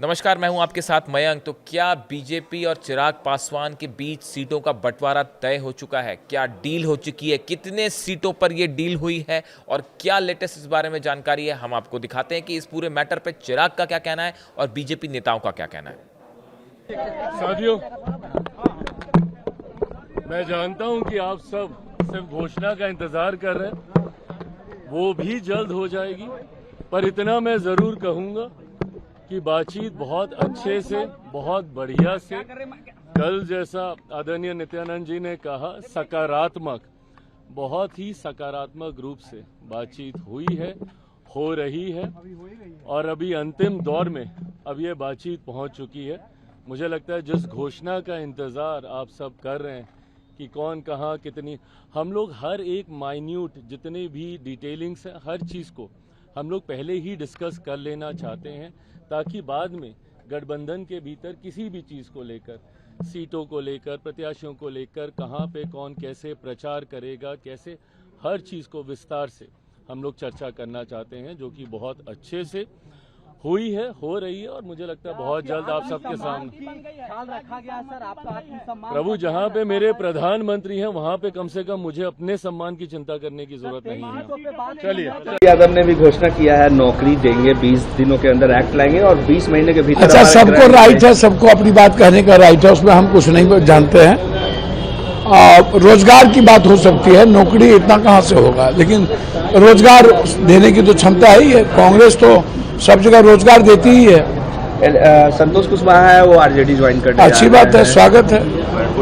नमस्कार, मैं हूं आपके साथ मयंक। तो क्या बीजेपी और चिराग पासवान के बीच सीटों का बंटवारा तय हो चुका है? क्या डील हो चुकी है? कितने सीटों पर यह डील हुई है और क्या लेटेस्ट इस बारे में जानकारी है, हम आपको दिखाते हैं कि इस पूरे मैटर पे चिराग का क्या कहना है और बीजेपी नेताओं का क्या कहना है। साथियों, मैं जानता हूं कि आप सब सिर्फ घोषणा का इंतजार कर रहे हैं, वो भी जल्द हो जाएगी। पर इतना मैं जरूर कहूंगा कि बातचीत बहुत अच्छे से, बहुत बढ़िया से, कल जैसा आदरणीय नित्यानंद जी ने कहा, सकारात्मक, बहुत ही सकारात्मक रूप से बातचीत हुई है, हो रही है और अभी अंतिम दौर में अब ये बातचीत पहुंच चुकी है। मुझे लगता है जिस घोषणा का इंतजार आप सब कर रहे हैं कि कौन कहाँ कितनी, हम लोग हर एक माइन्यूट जितने भी डिटेलिंग्स हैं, हर चीज़ को हम लोग पहले ही डिस्कस कर लेना चाहते हैं, ताकि बाद में गठबंधन के भीतर किसी भी चीज़ को लेकर, सीटों को लेकर, प्रत्याशियों को लेकर, कहाँ पे कौन कैसे प्रचार करेगा, कैसे, हर चीज़ को विस्तार से हम लोग चर्चा करना चाहते हैं, जो कि बहुत अच्छे से हुई है, हो रही है और मुझे लगता है बहुत जल्द आप सबके सामने। प्रभु, जहाँ पे मेरे प्रधानमंत्री हैं वहाँ पे कम से कम मुझे अपने सम्मान की चिंता करने की जरूरत नहीं है। चलिए, यादव ने भी घोषणा किया है, नौकरी देंगे, 20 दिनों के अंदर एक्ट लाएंगे और 20 महीने के भीतर। अच्छा, सबको राइट है, सबको अपनी बात कहने का राइट है, उसमें हम कुछ नहीं जानते हैं। रोजगार की बात हो सकती है, नौकरी इतना कहाँ से होगा, लेकिन रोजगार देने की तो क्षमता है ही है। कांग्रेस तो सब जगह रोजगार देती ही है। संतोष कुशवाहा है, वो आरजेडी ज्वाइन करने अच्छी बात है, स्वागत है।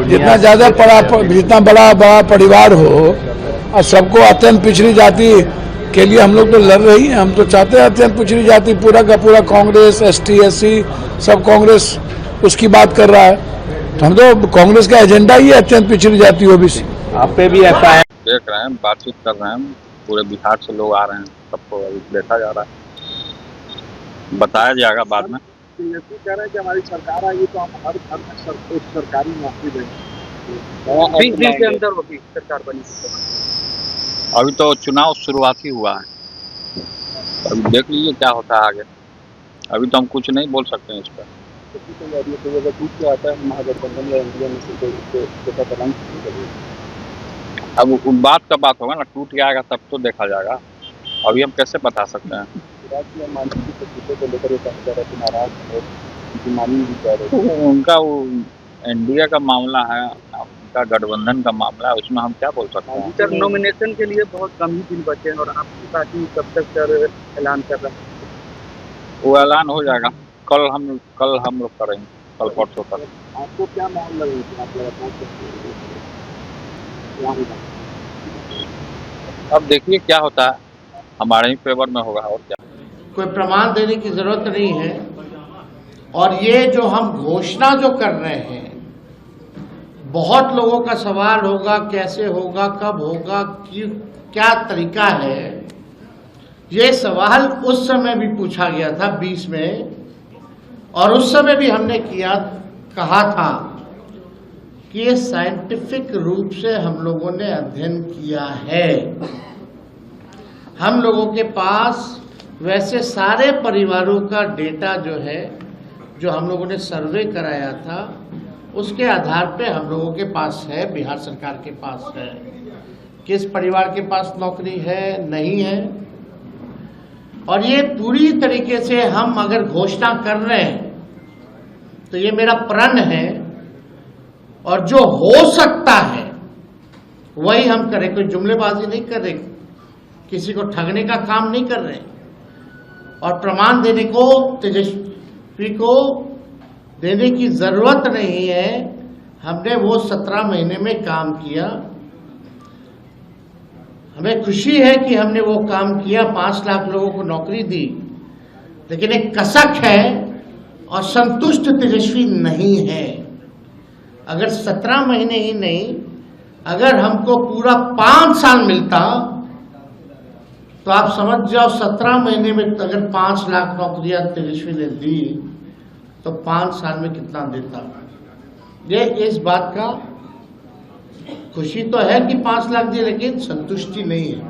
जितना ज्यादा जितना बड़ा परिवार हो और सबको अत्यंत पिछड़ी जाति के लिए हम लोग तो लड़ रही हैं। हम तो चाहते हैं अत्यंत पिछड़ी जाति, पूरा का पूरा कांग्रेस, ST SC सब कांग्रेस उसकी बात कर रहा है। तो हम तो कांग्रेस का एजेंडा ही है अत्यंत पिछड़ी जाति OBC। आप पे भी ऐसा है? देख रहे हैं, बातचीत कर रहे हैं, पूरे बिहार से लोग आ रहे हैं, सबको अभी देखा जा रहा है, बताया जाएगा बाद में। कह रहे हैं कि हमारी सरकार आएगी तो हम हर घर में सरकारी नौकरी देंगे। 20 के अंदर होगी सरकार बनी। अभी तो चुनाव शुरुआती हुआ है, अभी देख लीजिए क्या होता है आगे। अभी तो हम कुछ नहीं बोल सकते हैं इस पर। महागठबंधन या इंडिया में से अब उस बात का बात होगा ना, टूट जाएगा तब तो देखा जाएगा, अभी हम कैसे बता सकते हैं। उनका वो NDA का मामला है, उनका गठबंधन का मामला है, उसमें हम क्या बोल सकते हैं। सर, नॉमिनेशन के लिए बहुत कम ही दिन बचे हैं और आपकी पार्टी कब तक सर ऐलान कर रहा है? वो ऐलान हो जाएगा, कल हम लोग करेंगे, कल परसों तक। आपको क्या माहौल लगे? अब देखिए क्या होता है, हमारे ही फेवर में होगा और क्या। कोई प्रमाण देने की जरूरत नहीं है। और ये जो हम घोषणा जो कर रहे हैं, बहुत लोगों का सवाल होगा कैसे होगा, कब होगा, क्या तरीका है। ये सवाल उस समय भी पूछा गया था 20 में, और उस समय भी हमने कहा था कि ये साइंटिफिक रूप से हम लोगों ने अध्ययन किया है। हम लोगों के पास वैसे सारे परिवारों का डेटा जो है, जो हम लोगों ने सर्वे कराया था, उसके आधार पे हम लोगों के पास है, बिहार सरकार के पास है, किस परिवार के पास नौकरी है, नहीं है। और ये पूरी तरीके से हम अगर घोषणा कर रहे हैं तो ये मेरा प्रण है, और जो हो सकता है वही हम करें। कोई जुमलेबाजी नहीं कर रहे, किसी को ठगने का काम नहीं कर रहे, और प्रमाण देने को तेजस्वी को देने की जरूरत नहीं है। हमने वो 17 महीने में काम किया, हमें खुशी है कि हमने वो काम किया, 5 लाख लोगों को नौकरी दी। लेकिन एक कसक है और संतुष्ट तेजस्वी नहीं है। अगर 17 महीने ही नहीं, अगर हमको पूरा 5 साल मिलता तो आप समझ जाओ 17 महीने में अगर 5 लाख नौकरियां तेजस्वी ने दी तो 5 साल में कितना देता। ये इस बात का खुशी तो है कि 5 लाख दिए, लेकिन संतुष्टि नहीं है।